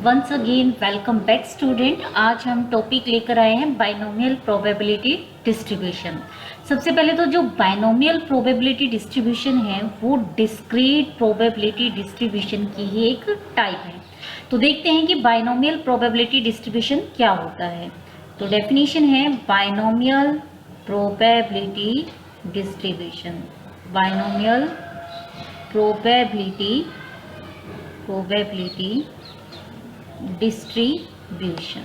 Once again welcome back student. आज हम topic लेकर आए हैं बाइनोमियल प्रोबेबिलिटी डिस्ट्रीब्यूशन। सबसे पहले तो जो बाइनोमियल प्रोबेबिलिटी डिस्ट्रीब्यूशन है वो डिस्क्रीट प्रोबेबिलिटी डिस्ट्रीब्यूशन की ही एक टाइप है। तो देखते हैं कि बाइनोमियल प्रोबेबिलिटी डिस्ट्रीब्यूशन क्या होता है। तो डेफिनेशन है binomial probability distribution. Binomial probability distribution.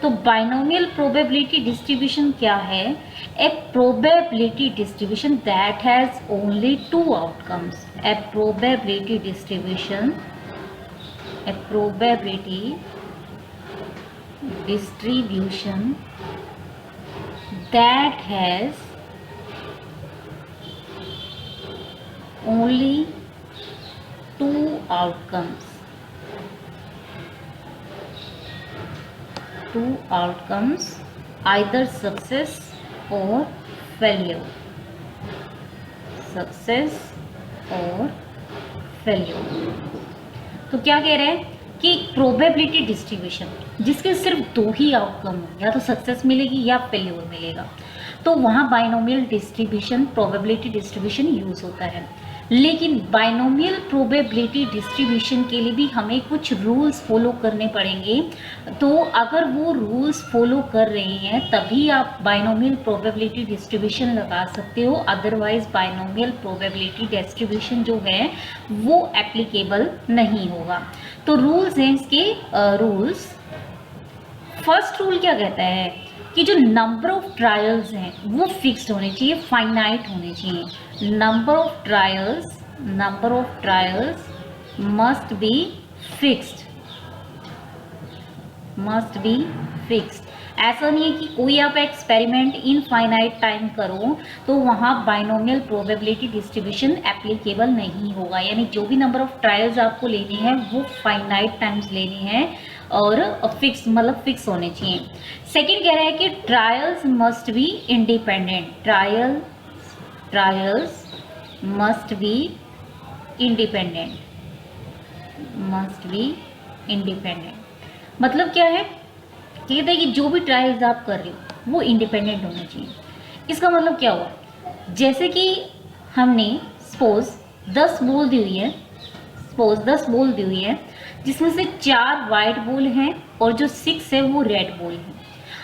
तो बाइनोमियल प्रोबेबिलिटी डिस्ट्रीब्यूशन क्या है? A probability distribution that has only two outcomes. A probability distribution that has only two outcomes either success or failure। तो क्या कह रहे हैं कि प्रोबेबिलिटी डिस्ट्रीब्यूशन जिसके सिर्फ दो ही आउटकम हो, या तो सक्सेस मिलेगी या फेल्योर मिलेगा, तो वहाँ binomial distribution probability distribution use होता है। लेकिन बाइनोमियल प्रोबेबिलिटी डिस्ट्रीब्यूशन के लिए भी हमें कुछ रूल्स फॉलो करने पड़ेंगे। तो अगर वो रूल्स फॉलो कर रहे हैं तभी आप बाइनोमियल प्रोबेबिलिटी डिस्ट्रीब्यूशन लगा सकते हो, अदरवाइज बाइनोमियल प्रोबेबिलिटी डिस्ट्रीब्यूशन जो है वो एप्लीकेबल नहीं होगा। तो रूल्स हैं इसके। रूल्स, फर्स्ट रूल क्या कहता है कि जो नंबर ऑफ ट्रायल्स हैं वो फिक्स्ड होने चाहिए, फाइनाइट होने चाहिए। Number of trials must be fixed. ऐसा नहीं है कि कोई आप एक्सपेरिमेंट इनफाइनाइट टाइम करो तो वहाँ बाइनोमियल प्रोबेबिलिटी डिस्ट्रीब्यूशन एप्लीकेबल नहीं होगा। यानी जो भी नंबर ऑफ ट्रायल्स आपको लेने हैं वो फाइनाइट टाइम्स लेने हैं और फिक्स होने चाहिए। सेकंड कह रहा है कि trials must be independent. Trials must be independent. मतलब क्या है? कहते हैं कि जो भी ट्रायल्स आप कर रहे हो वो इंडिपेंडेंट होने चाहिए। इसका मतलब क्या हुआ? जैसे कि हमने सपोज 10 बॉल दी हुई है जिसमें से 4 वाइट बॉल हैं और जो 6 है वो रेड बॉल है।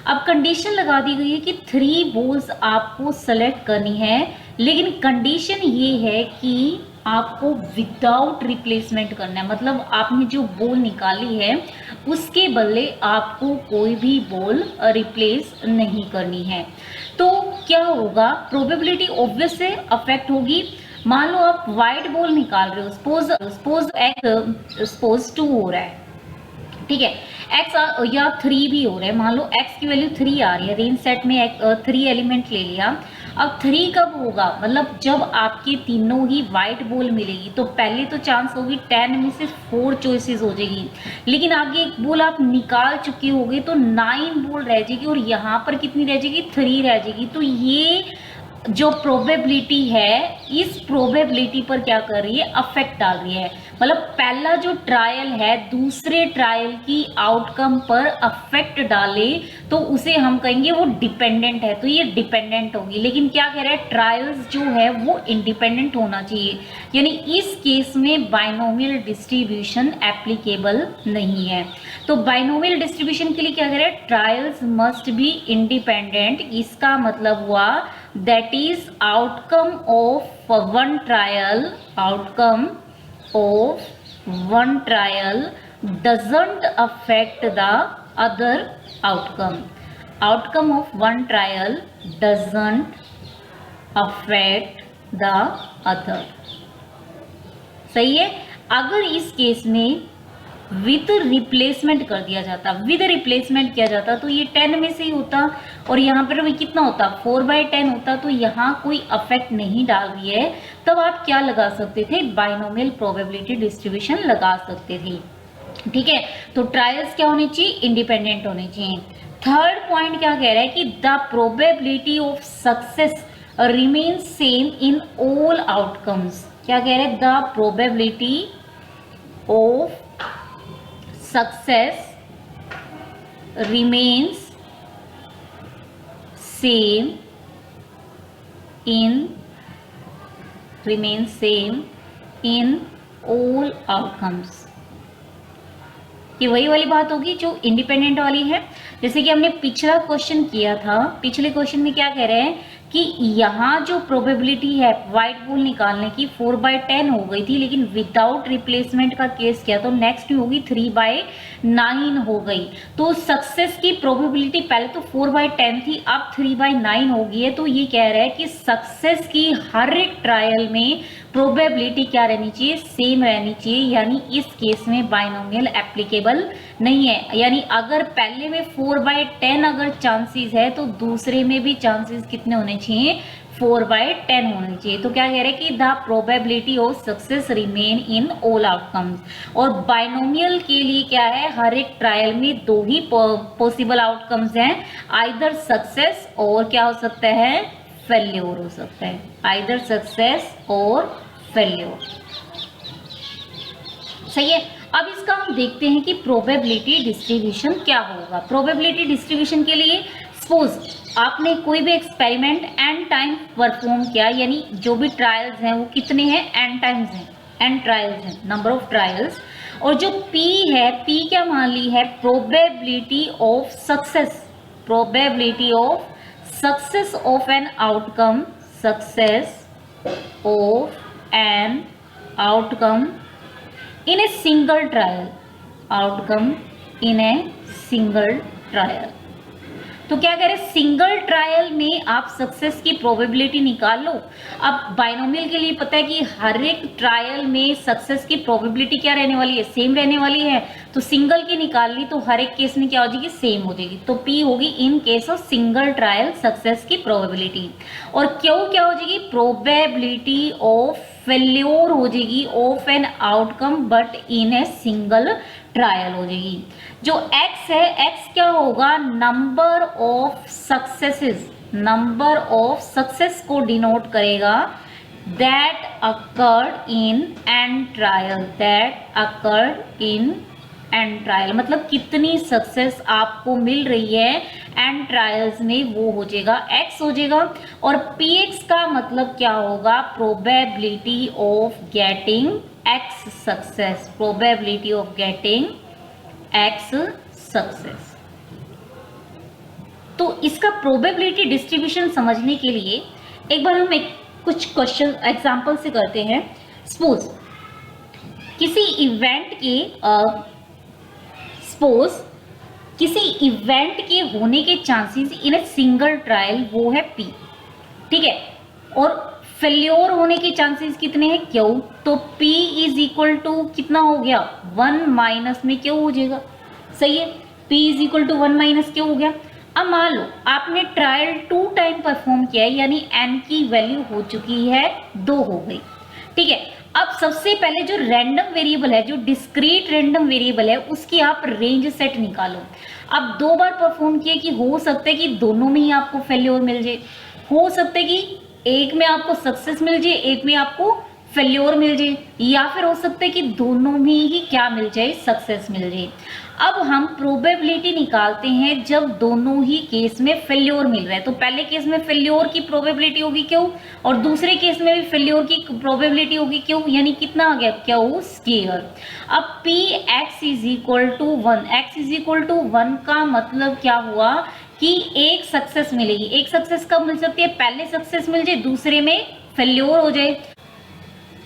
अब कंडीशन लगा दी गई है कि 3 बॉल्स आपको सेलेक्ट करनी है, लेकिन कंडीशन ये है कि आपको विदाउट रिप्लेसमेंट करना है। मतलब आपने जो बॉल निकाली है उसके बदले आपको कोई भी बॉल रिप्लेस नहीं करनी है। तो क्या होगा? प्रोबेबिलिटी ऑब्वियस से अफेक्ट होगी। मान लो आप वाइट बॉल निकाल रहे हो, सपोज 2 हो रहा है, ठीक है, x या 3 भी हो रहा है। मान लो x की वैल्यू 3 आ रही है, रेंज सेट में 3 एलिमेंट ले लिया। अब 3 कब होगा? मतलब जब आपके तीनों ही वाइट बॉल मिलेगी तो पहले तो चांस होगी 10 में से 4 चॉइसेस हो जाएगी, लेकिन आगे एक बॉल आप निकाल चुके होगे तो 9 बॉल रह जाएगी और यहाँ पर कितनी रह जाएगी? 3 रह जाएगी। तो ये जो प्रोबेबिलिटी है इस प्रोबेबिलिटी पर क्या कर रही है? अफेक्ट डाल रही है। मतलब पहला जो ट्रायल है दूसरे ट्रायल की आउटकम पर अफेक्ट डाले तो उसे हम कहेंगे वो डिपेंडेंट है। तो ये डिपेंडेंट होगी। लेकिन क्या कह रहा है? ट्रायल्स जो है वो इंडिपेंडेंट होना चाहिए। यानी इस केस में बाइनोमियल डिस्ट्रीब्यूशन एप्लीकेबल नहीं है। तो बाइनोमियल डिस्ट्रीब्यूशन के लिए क्या कह रहा है? Trials must be independent. इसका मतलब हुआ that is outcome of one trial doesn't affect the other outcome of one trial doesn't affect the other। सही है। अगर इस केस में विद रिप्लेसमेंट कर दिया जाता, विद रिप्लेसमेंट किया जाता तो ये 10 में से ही होता और यहाँ पर भी कितना होता? 4/10 होता। तो यहाँ कोई अफेक्ट नहीं डाल रही है। तब आप क्या लगा सकते थे? बाइनोमियल प्रोबेबिलिटी डिस्ट्रीब्यूशन लगा सकते थे। ठीक है, तो ट्रायल्स क्या होने चाहिए? इंडिपेंडेंट होने चाहिए। थर्ड पॉइंट क्या कह रहा है कि the probability of success remain same in all outcomes. क्या कह रहे हैं, the probability of success remains same in all outcomes। ये वही वाली बात होगी जो इंडिपेंडेंट वाली है। जैसे कि हमने पिछला क्वेश्चन किया था, पिछले क्वेश्चन में क्या कह रहे हैं कि यहाँ जो प्रोबेबिलिटी है व्हाइट बॉल निकालने की 4/10 हो गई थी, लेकिन विदाउट रिप्लेसमेंट का केस किया तो नेक्स्ट होगी 3/9 हो गई। तो सक्सेस की प्रोबेबिलिटी पहले तो 4/10 थी, अब 3/9 हो गई है। तो ये कह रहा है कि सक्सेस की हर एक ट्रायल में प्रोबेबिलिटी क्या रहनी चाहिए, सेम रहनी चाहिए। यानी इस केस में बाइनोमियल एप्लीकेबल नहीं है। यानी अगर पहले में 4/10 अगर चांसेस है तो दूसरे में भी चांसेस कितने होने चाहिए, 4/10 होने चाहिए। तो क्या कह रहे हैं कि the probability of success remain in all outcomes. और बाइनोमियल के लिए क्या है, हर एक ट्रायल में दो ही पॉसिबल आउटकम्स हैं, आइदर सक्सेस और क्या हो सकता है, फेल्योर हो सकता है, आइदर सक्सेस और फेल्योर। सही है। अब इसका हम देखते हैं कि प्रोबेबिलिटी डिस्ट्रीब्यूशन क्या होगा। प्रोबेबिलिटी डिस्ट्रीब्यूशन के लिए सपोज आपने कोई भी एक्सपेरिमेंट एन टाइम परफॉर्म किया, यानी जो भी ट्रायल्स हैं वो कितने हैं, एन टाइम्स हैं, एन ट्रायल्स हैं, नंबर ऑफ ट्रायल्स। और जो पी है, पी क्या मान ली है, probability of success, probability of success of an outcome, success of an outcome in a single trial, outcome in a single trial। तो क्या कह रहे हैं, सिंगल ट्रायल में आप सक्सेस की प्रोबेबिलिटी निकाल लो। अब बाइनोमियल के लिए पता है कि हर एक ट्रायल में सक्सेस की प्रोबेबिलिटी क्या रहने वाली है, सेम रहने वाली है। तो सिंगल की निकाल ली तो हर एक केस में क्या हो जाएगी, सेम हो जाएगी। तो पी होगी इन case of single trial success की प्रोबेबिलिटी। और क्यों क्या हो जाएगी, प्रोबेबिलिटी ऑफ फेल्योर हो जाएगी of an outcome but in a single trial हो जाएगी। जो x है, x क्या होगा, number of successes, number of success को डिनोट करेगा, that occurred in an trial, that occurred in an trial. मतलब कितनी सक्सेस आपको मिल रही है एन ट्रायल्स में, वो हो जाएगा x हो जाएगा। और px का मतलब क्या होगा, probability of getting x success, probability of getting x success. तो इसका प्रोबेबिलिटी डिस्ट्रीब्यूशन समझने के लिए एक बार हम कुछ क्वेश्चन एग्जांपल से करते हैं। सपोज किसी इवेंट के होने के chances in a single trial वो है P, ठीक है। और फेल्योर होने के चांसेस कितने हैं, Q। तो P इज इक्वल टू कितना हो गया, 1 माइनस में Q हो जाएगा। सही है, P is equal to 1 minus Q हो गया। अब मान लो आपने ट्रायल 2 टाइम परफॉर्म किया है, यानी n की वैल्यू हो चुकी है 2 हो गई, ठीक है। अब सबसे पहले जो रैंडम वेरिएबल है, जो डिस्क्रीट रैंडम वेरिएबल है, उसकी आप रेंज सेट निकालो। अब 2 बार परफॉर्म किए कि हो सकता है कि दोनों में ही आपको फेल्योर मिल जाए, हो सकता है कि एक में आपको सक्सेस मिल जाए, एक में आपको फेल्योर मिल जाए, या फिर हो सकता है कि दोनों में ही क्या मिल जाए, सक्सेस मिल जाए। अब हम प्रोबेबिलिटी निकालते हैं जब दोनों ही केस में फेल्योर मिल रहा है। तो पहले केस में फेल्योर की प्रोबेबिलिटी होगी क्यों, और दूसरे केस में भी फेल्योर की प्रोबेबिलिटी होगी क्यों, यानी कितना आ गया, क्यों स्क्वायर। अब P X is equal to 1, X is equal to 1 का मतलब क्या हुआ कि एक सक्सेस मिलेगी। एक सक्सेस कब मिल सकती है, पहले सक्सेस मिल जाए, दूसरे में फेल्योर हो जाए,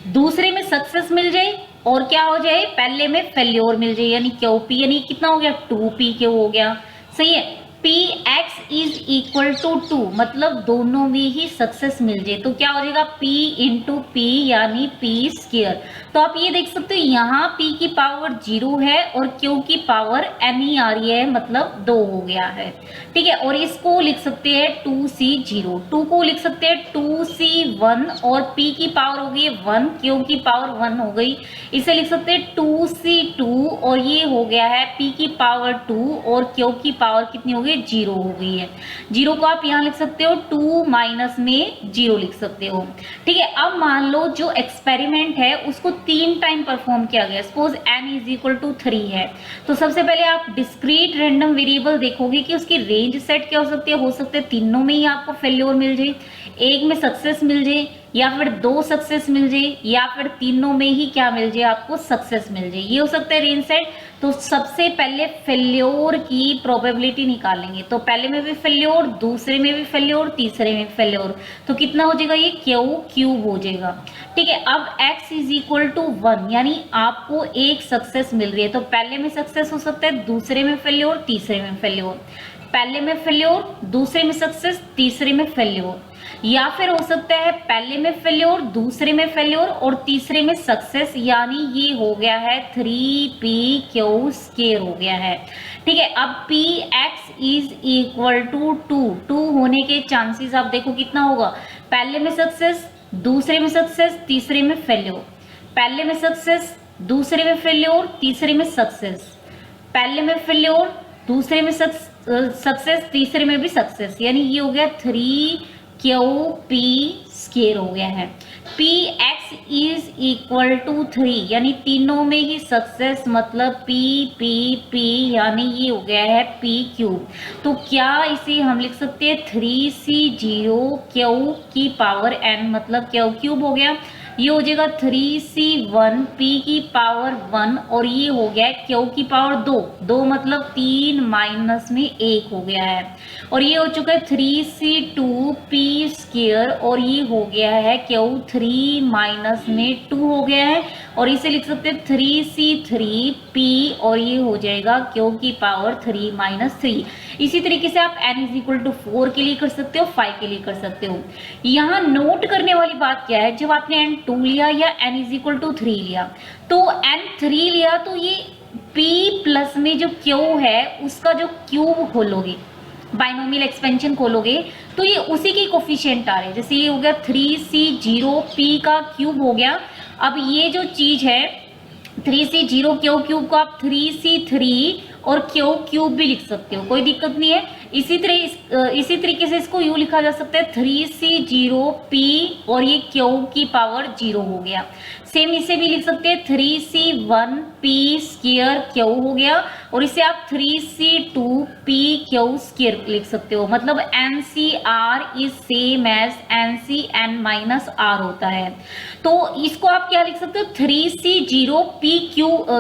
दूसरे में सक्सेस मिल जाए और क्या हो जाए, पहले में फेल्योर मिल जाए, यानी क्यू पी, यानी कितना हो गया, 2p क्यू हो गया। सही है, P X is equal to 2, मतलब दोनों में ही सक्सेस मिल जाए, तो क्या हो जाएगा, p इंटू पी यानी p स्क्वायर। तो आप ये देख सकते हो यहाँ p की पावर 0 है और q की पावर n ही आ रही है, मतलब 2 हो गया है। ठीक है, और इसको लिख सकते हैं 2c0, 2 को लिख सकते हैं 2c1 और p की पावर हो गई 1, q की पावर 1 हो गई, इसे लिख सकते हैं 2c2 और ये हो गया है p की पावर 2 और q की पावर कितनी हो गई 0 हो गई है। 0 को आप यहाँ लिख सकते हो 2 माइनस में 0 लिख सकते हो। ठीक है, अब मान लो जो एक्सपेरिमेंट है उसको 3 टाइम परफॉर्म किया गया, suppose n is equal to 3 है, तो सबसे पहले आप डिस्क्रीट रैंडम वेरिएबल देखोगे कि उसकी रेंज सेट क्या हो सकते हैं तीनों में ही आपको फेल्योर मिल जाए, एक में सक्सेस मिल जाए, या फिर 2 सक्सेस मिल जाए, या फिर तीनों में ही क्या मिल जाए आपको सक्सेस मिल जाए, ये हो सकता है रेंज सेट। तो सबसे पहले फेल्योर की प्रोबेबिलिटी निकालेंगे, तो पहले में भी फेल्योर, दूसरे में भी फेल्योर, तीसरे में फेल्योर, तो कितना हो जाएगा ये q क्यूब हो जाएगा। ठीक है, अब x इज इक्वल टू 1, यानी आपको एक सक्सेस मिल रही है, तो पहले में सक्सेस हो सकता है, दूसरे में फेल्योर, तीसरे में फेल्योर, पहले में फेल्योर, दूसरे में सक्सेस, तीसरे में फेल्योर, या फिर हो सकता है पहले में फेल्योर, दूसरे में फेल्योर और तीसरे में सक्सेस, यानी ये हो गया है 3p स्क्वायर हो गया है। ठीक है, अब px इज इक्वल टू 2 होने के चांसेस आप देखो कितना होगा, पहले में सक्सेस, दूसरे में सक्सेस, तीसरे में फेल्योर, पहले में सक्सेस, दूसरे में फेल्योर, तीसरे में सक्सेस, पहले में फेल्योर, दूसरे में सक्सेस, तीसरे में भी सक्सेस, यानी ये हो गया 3q स्क्वायर हो गया है। px इज इक्वल टू 3, यानी तीनों में ही सक्सेस, मतलब p यानी ये हो गया है p क्यूब। तो क्या इसे हम लिख सकते हैं 3c0 q की पावर n, मतलब q क्यूब हो गया, ये हो जाएगा 3c1 p की पावर 1 और ये हो गया q की पावर 2 मतलब 3 माइनस में 1 हो गया है, और ये हो चुका है 3c2 p स्क्वायर और ये हो गया है q 3 माइनस में 2 हो गया है, और इसे लिख सकते हैं 3c3 p और ये हो जाएगा q की पावर 3 माइनस 3। इसी तरीके से आप n इज इक्वल टू 4 के लिए कर सकते हो, 5 के लिए कर सकते हो। यहाँ नोट करने वाली बात क्या है, जब आपने n 2 लिया या n इज इक्वल टू 3 लिया, तो n 3 लिया तो ये p प्लस में जो q है उसका जो क्यूब खोलोगे, बाइनोमियल एक्सपेंशन खोलोगे, तो ये उसी के कोफिशिएंट आ रहे हैं। जैसे ये हो गया 3c0 p का क्यूब हो गया, अब ये जो चीज है 3c0 q क्यूब को आप 3c3 और q क्यूब भी लिख सकते हो, कोई दिक्कत नहीं है। इसी तरीके से इसको यूं लिखा जा सकता है 3c0 p और ये q की पावर 0 हो गया। सेम इसे भी लिख सकते हैं 3c1 p स्क्वायर q हो गया, और इसे आप 3c2 p q स्क्वायर लिख सकते हो, मतलब NCR is same as NCN minus R होता है। तो इसको आप क्या लिख सकते हो 3c0 p क्यूब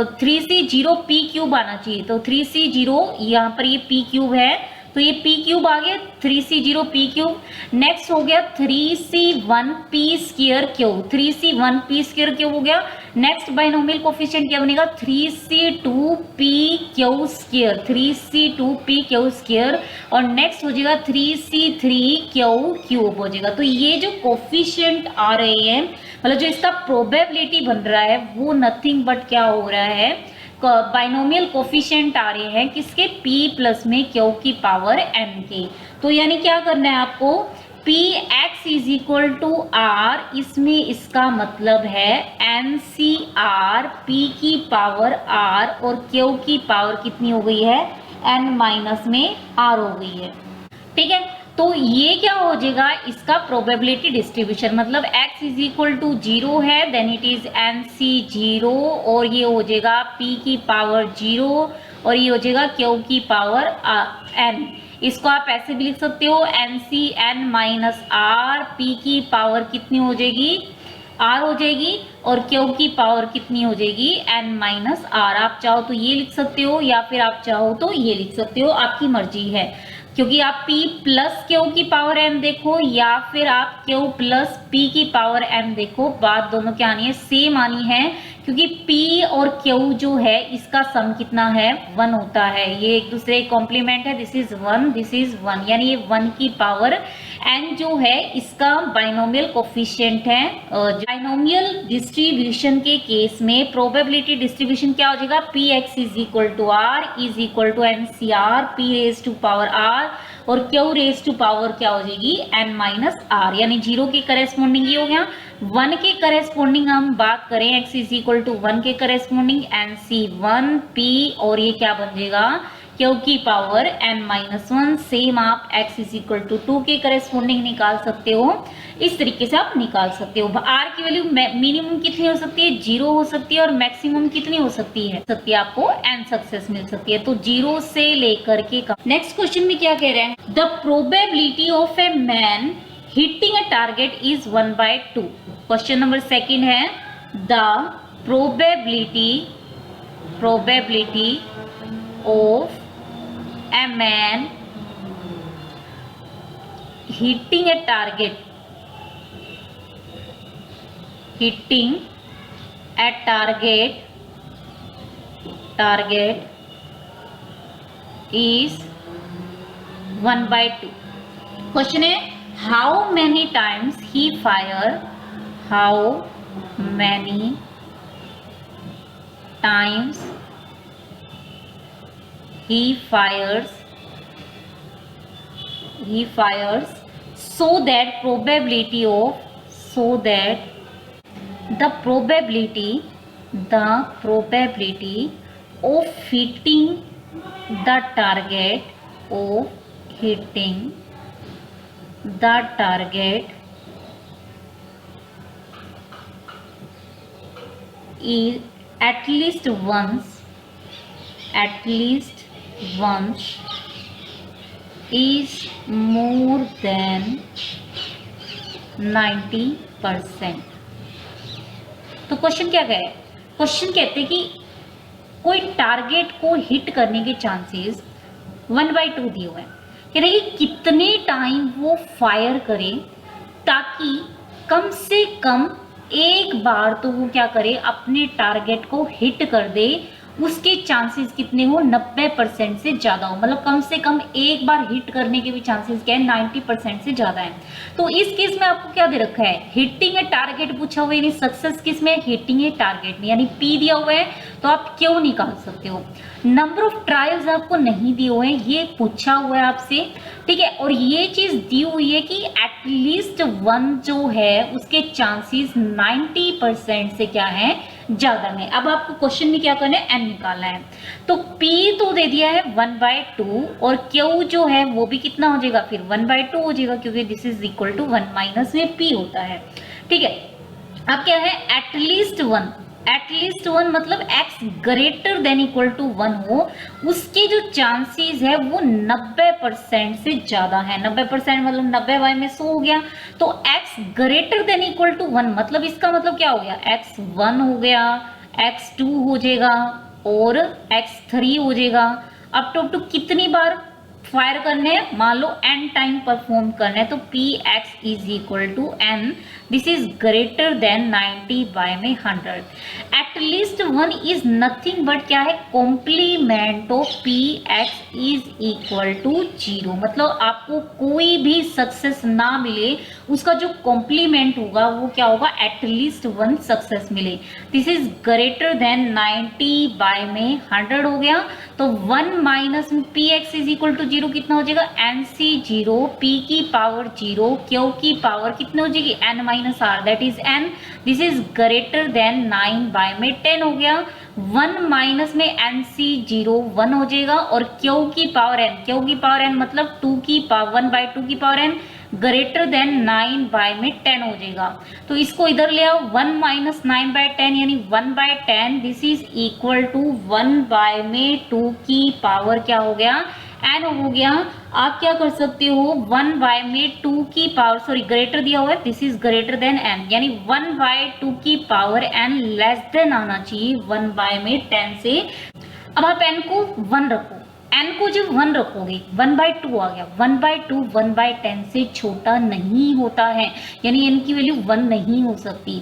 आना चाहिए, तो 3c0 यहाँ पर ये p क्यूब है तो ये p क्यूब आ गया 3c0 p क्यूब। नेक्स्ट हो गया 3c1 p square cube, 3c1 p square cube हो गया। नेक्स्ट बाइनोमियल कोफिशिएंट क्या बनेगा 3c2 p Q square, 3c2 p Q square, और नेक्स्ट हो जाएगा 3c3 क्यू क्यूब हो जाएगा। तो ये जो कोफिशिएंट आ रहे हैं, मतलब जो इसका प्रोबेबिलिटी बन रहा है वो नथिंग बट क्या हो रहा है, बाइनोमियल कोफिशिएंट आ रहे हैं किसके p प्लस में q की पावर n के। तो यानी क्या करना है आपको px is equal to r, इसमें इसका मतलब है NCR p की पावर r और q की पावर कितनी हो गई है n माइनस में r हो गई है। ठीक है, तो ये क्या हो जाएगा इसका प्रोबेबिलिटी डिस्ट्रीब्यूशन, मतलब x इज इक्वल टू 0 है देन इट इज NC0 और ये हो जाएगा p की पावर 0 और ये हो जाएगा q की पावर n। इसको आप ऐसे भी लिख सकते हो NCN माइनस R, p की पावर कितनी हो जाएगी r हो जाएगी और q की पावर कितनी हो जाएगी n माइनस r। आप चाहो तो ये लिख सकते हो या फिर आप चाहो तो ये लिख सकते हो, आपकी मर्जी है, क्योंकि आप p प्लस q की पावर n देखो या फिर आप q प्लस p की पावर n देखो, बात दोनों क्या आनी है सेम आनी है, क्योंकि P और Q जो है इसका सम कितना है 1 होता है, ये एक दूसरे कॉम्प्लीमेंट है, दिस इज 1 यानी ये 1 की पावर n जो है इसका बाइनोमियल कोफिशिएंट है। बाइनोमियल डिस्ट्रीब्यूशन के केस में प्रोबेबिलिटी डिस्ट्रीब्यूशन क्या हो जाएगा, Px is equal to R is equal to NCR P raise to power r और Q रेज टू पावर क्या हो जाएगी n माइनस r, यानी 0 के करेस्पॉन्डिंग ये हो गया। 1 के करेस्पॉन्डिंग हम बात करें x इज इक्वल टू 1 के करेस्पॉन्डिंग NC1 P और ये क्या बन जाएगा Q की पावर n माइनस 1। सेम आप x इज इक्वल टू 2 के करेस्पॉन्डिंग निकाल सकते हो, इस तरीके से आप निकाल सकते हो। r की वैल्यू मिनिमम कितनी हो सकती है 0 हो सकती है और मैक्सिमम कितनी हो सकती है आपको n सक्सेस मिल सकती है, तो 0 से लेकर के। नेक्स्ट क्वेश्चन में क्या कह रहे हैं, the probability of a man hitting a target is 1/2। Question number second है the probability of a man hitting a target is 1/2। क्वेश्चन है how many times he fires so that the probability of hitting the target is at least once is more than 90%। तो question क्या कहे, question कहते हैं कि कोई target को हिट करने के चांसेस 1/2 दिए हुए हैं, कह रहे कि कितने टाइम वो फायर करे ताकि कम से कम एक बार तो वो क्या करे अपने टारगेट को हिट कर दे, उसके चांसेस कितने हो 90% से ज्यादा हो, मतलब कम से कम एक बार हिट करने के भी चांसेस क्या है 90% से ज्यादा है। तो इस केस में आपको क्या दे रखा है, हिटिंग ए टारगेट पूछा हुआ है, यानी सक्सेस किस में, हिटिंग ए टारगेट में, यानी P दिया हुआ है तो आप क्यों निकाल सकते हो। नंबर ऑफ ट्रायल्स आपको नहीं दिए हुए हैं, ये पूछा हुआ है आपसे, ठीक है। और ये चीज दी हुई है कि एटलीस्ट 1 जो है उसके चांसेस 90% से क्या है ज्यादा है। अब आपको क्वेश्चन में क्या करना है, n निकालना है। तो P तो दे दिया है 1/2 और Q जो है वो भी कितना हो जाएगा फिर 1/2 हो जाएगा, क्योंकि this is equal to 1 minus में P होता है, ठीक है। अब क्या है एटलीस्ट 1 मतलब x greater than equal to 1 हो, उसके जो चांसेस है वो 90% से ज्यादा है। 90% मतलब 90/100 हो गया, तो x greater than equal to 1 मतलब इसका मतलब क्या हो गया, x1 हो गया, x2 हो जाएगा और x3 हो जाएगा। अब टू कितनी बार फायर करने हैं, मान लो n टाइम परफॉर्म करना है, तो Px is equal to n, this is greater than 90/100। At least 1 is nothing but क्या है, complement of Px is equal to 0, मतलब आपको कोई भी सक्सेस ना मिले उसका जो कॉम्प्लीमेंट होगा वो क्या होगा, एटलीस्ट 1 सक्सेस मिले। दिस इज ग्रेटर देन 90/100 हो गया, तो 1 minus Px is equal to 0 कितना हो जाएगा, NC0 P की पावर 0 Q की पावर कितनी हो जाएगी n minus r, that is n, this is greater then 9/10 हो गया। 1 माइनस में NC0 1 हो जाएगा और Q की पावर n मतलब 2 की पावर 1/2 की पावर n ग्रेटर देन 9/10 हो जाएगा। तो इसको इधर ले आओ, 1 माइनस 9/10 यानी 1/10, दिस इज इक्वल टू 1/2 की पावर क्या हो गया, n हो गया। आप क्या कर सकते हो, 1/2 की पावर, सॉरी ग्रेटर दिया हुआ है, this is greater then n, यानी 1/2 की पावर n लेस देन आना चाहिए 1/10 से। अब आप n को 1 रखो, n को जब 1 रखोगे 1/2 आ गया, 1/2 1/10 से छोटा नहीं होता है, यानी n की वैल्यू 1 नहीं हो सकती।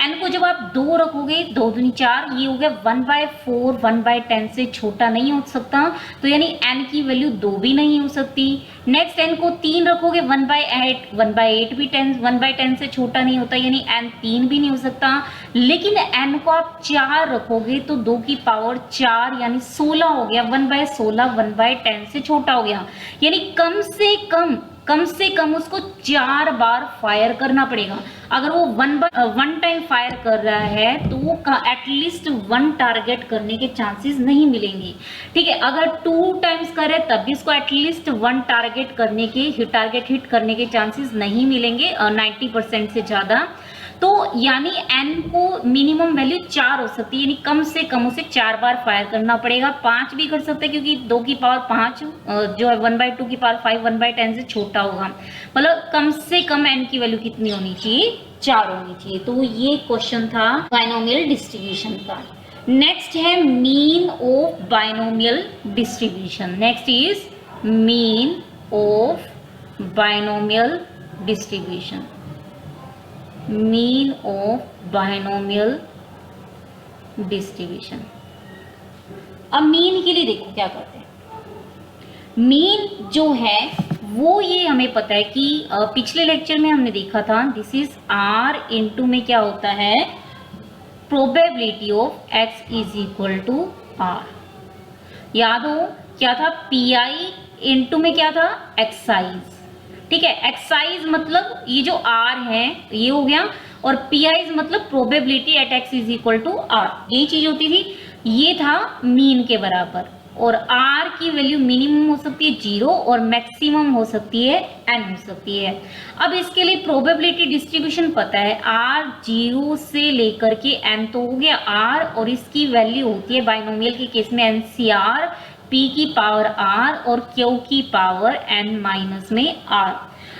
n को जब आप 2 रखोगे 2 दूनी 4, ये हो गया 1/4 1/10 से छोटा नहीं हो सकता, तो यानी n की वैल्यू 2 भी नहीं हो सकती। नेक्स्ट n को 3 रखोगे 1/8, 1/8 भी 1/10 से छोटा नहीं होता, यानी n 3 भी नहीं हो सकता। लेकिन n को आप 4 रखोगे तो 2 की पावर 4 यानी 16 हो गया, 1/16 1/10 से छोटा हो गया, यानी कम से कम उसको 4 बार फायर करना पड़ेगा। अगर वो 1 टाइम फायर कर रहा है तो वो एटलीस्ट 1 टारगेट करने के चांसेस नहीं मिलेंगे। ठीक है, अगर 2 टाइम्स करे तब भी इसको एटलीस्ट 1 टारगेट हिट करने के चांसेस नहीं मिलेंगे 90% से ज्यादा। तो यानी n को मिनिमम वैल्यू 4 हो सकती है, यानी कम से कम उसे 4 बार फायर करना पड़ेगा। 5 भी कर सकते हैं क्योंकि 2 की पावर 5 जो है 1/2 की पावर 5 1/10 से छोटा होगा, मतलब कम से कम n की वैल्यू कितनी होनी चाहिए, 4 होनी चाहिए। तो ये क्वेश्चन था बाइनोमियल डिस्ट्रीब्यूशन का। नेक्स्ट है mean of binomial distribution. Next is mean of binomial distribution. Mean of binomial distribution. अब मीन के लिए देखो क्या करते हैं। मीन जो है वो ये हमें पता है कि पिछले लेक्चर में हमने देखा था, दिस इज r इनटू में क्या होता है, probability of x is equal to r। याद हो क्या था, pi इनटू में क्या था, एक्साइज। ठीक है, एक्साइज मतलब ये जो r है ये हो गया, और pi's मतलब probability at x is equal to r, यही चीज होती थी। ये था मीन के बराबर, और r की वैल्यू मिनिमम हो सकती है 0 और मैक्सिमम हो सकती है n हो सकती है। अब इसके लिए प्रोबेबिलिटी डिस्ट्रीब्यूशन पता है, r 0 से लेकर के n तो हो गया r, और इसकी वैल्यू होती है बाइनोमियल के केस में NCR p की पावर r और q की पावर n माइनस में r।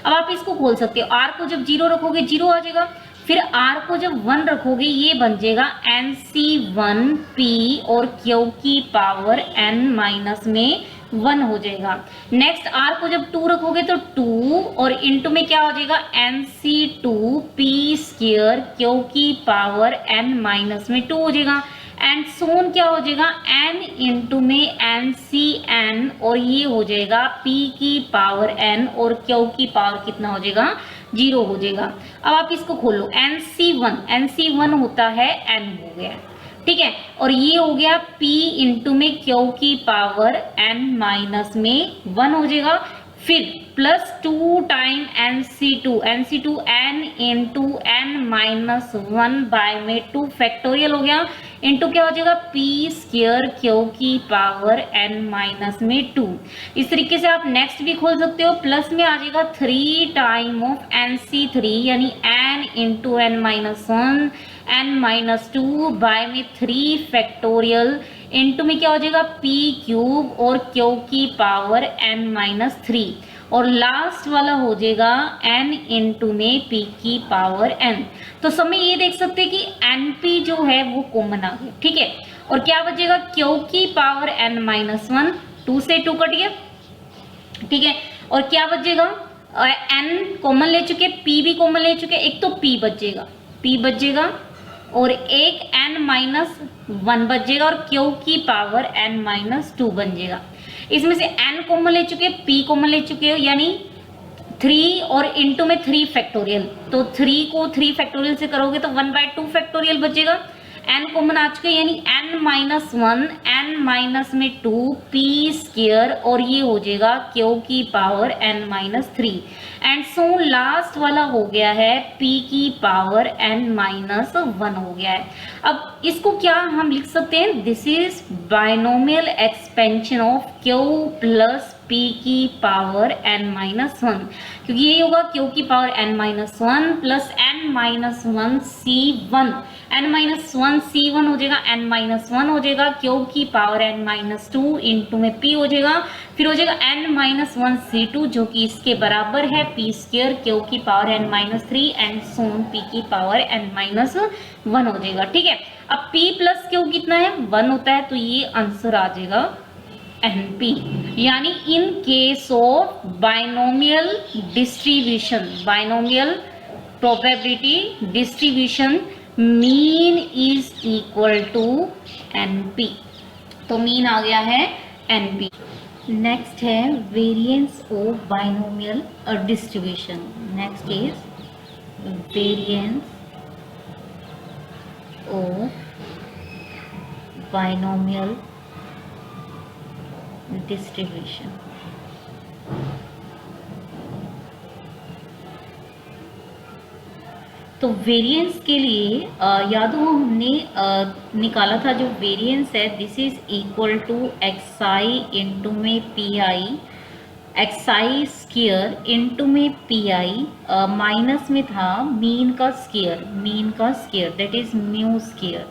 अब आप इसको खोल सकते हो, r को जब 0 रखोगे 0 आ जाएगा, फिर r को जब 1 रखोगे ये बन जाएगा NC1p और q की पावर n माइनस में 1 हो जाएगा। नेक्स्ट r को जब 2 रखोगे तो 2 और इनटू में क्या हो जाएगा, NC2p स्क्वायर q की पावर n माइनस में 2 हो जाएगा। एंड सोन क्या हो जाएगा, n इंटू में NCn और ये हो जाएगा p की पावर n और q की पावर कितना हो जाएगा, 0 हो जाएगा। अब आप इसको खोलो, NC1 होता है n हो गया, ठीक है, और ये हो गया p इंटू में q की पावर n माइनस में 1 हो जाएगा। फिर plus 2 time NC2 n into n minus 1 by में 2 फैक्टोरियल हो गया, इंटू क्या हो जाएगा p स्क्वायर q की पावर n माइनस में 2। इस तरीके से आप नेक्स्ट भी खोल सकते हो, प्लस में आ जाएगा 3 टाइम ऑफ NC3 यानी n into n minus 1 n minus 2 by में 3 फैक्टोरियल, इनटू में क्या हो जाएगा p क्यूब और q की पावर n माइनस 3, और लास्ट वाला हो जाएगा n इंटू में p की पावर n। तो सब में ये देख सकते हैं कि np जो है वो कॉमन आ गया, ठीक है, और क्या बचेगा q की पावर n माइनस 1, 2 से 2 कट गया, ठीक है, और क्या बचेगा n कॉमन ले चुके, p भी कॉमन ले चुके, एक तो p बचेगा और एक n माइनस 1 बच जाएगा और q की पावर n माइनस 2 बन जाएगा। इसमें से n कॉमन ले चुके, p कॉमन ले चुके हो, यानी 3 और इनटू में 3 फैक्टोरियल, तो 3 को 3 फैक्टोरियल से करोगे तो 1/2 फैक्टोरियल बचेगा। n कॉमन आ चुके यानी n माइनस 1 n माइनस में 2 p स्क्वायर और ये हो जाएगा q की power n minus 3, and so last वाला हो गया है p की पावर n माइनस 1 हो गया है। अब इसको क्या हम लिख सकते हैं, this is binomial expansion of q plus p की पावर n माइनस 1, क्योंकि ये होगा q की power n minus 1 plus n minus 1 c1, n minus 1 c1 हो जाएगा, n माइनस 1 हो जाएगा q की पावर n माइनस 2 इंटू में p हो जाएगा, फिर हो जाएगा n माइनस 1 c2 जो कि इसके बराबर है p स्क्वायर q की पावर n माइनस 3 एंड सोन p की पावर n माइनस 1 हो जाएगा, ठीक है। अब p प्लस q कितना है, 1 होता है, तो ये आंसर आ जाएगा NP। यानी in case of binomial distribution, binomial probability distribution, mean is equal to NP। तो मीन आ गया है NP। नेक्स्ट है variance of binomial distribution. Next is variance of binomial distribution. तो वेरिएंस के लिए याद हो हमने निकाला था जो वेरिएंस है, this is equal to xi into में pi, xi स्क्वायर इंटू में pi, माइनस में था मीन का square that is mu square,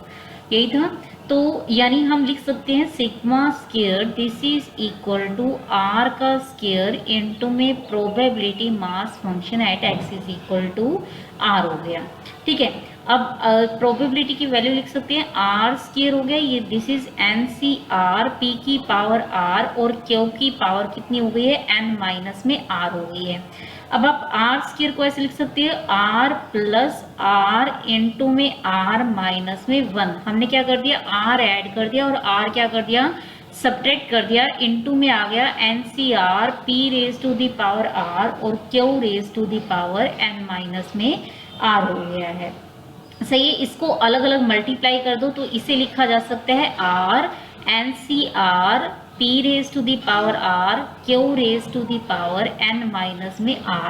यही था। तो यानी हम लिख सकते हैं sigma square this is equal to R का स्क्वायर इंटू में probability mass function at X is equal to R हो गया। ठीक है, अब प्रोबेबिलिटी की वैल्यू लिख सकते हैं आर स्क्वायर हो गया, ये this is N C are, P की पावर आर और क्यू की पावर कितनी हो गई है एन माइनस में आर हो गई है। अब आप आर स्क्वायर को ऐसे लिख सकते हैं आर प्लस आर इंटू में आर माइनस में 1। हमने क्या कर दिया, आर ऐड कर दिया और आर क्या कर दिया, सब्ट्रैक्ट कर दिया, इंटू में आ गया n C are p raise to the power are और q raise to the power n minus में आर हो गया है। सही है, इसको अलग अलग मल्टीप्लाई कर दो तो इसे लिखा जा सकता है r n C are p raise to the power r q raise to the power n minus में आर,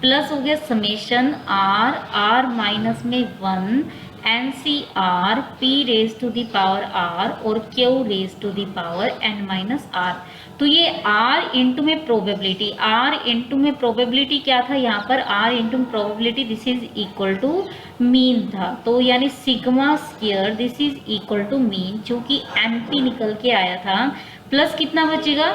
प्लस हो गया समेशन आर आर माइनस में 1 n C are p raise to the power are और q raise to the power n minus r. तो ये r into में probability, r into में probability क्या था यहाँ पर, r into probability this is equal to mean था। तो यानी sigma square this is equal to mean, जो कि एनपी निकल के आया था, प्लस कितना बचेगा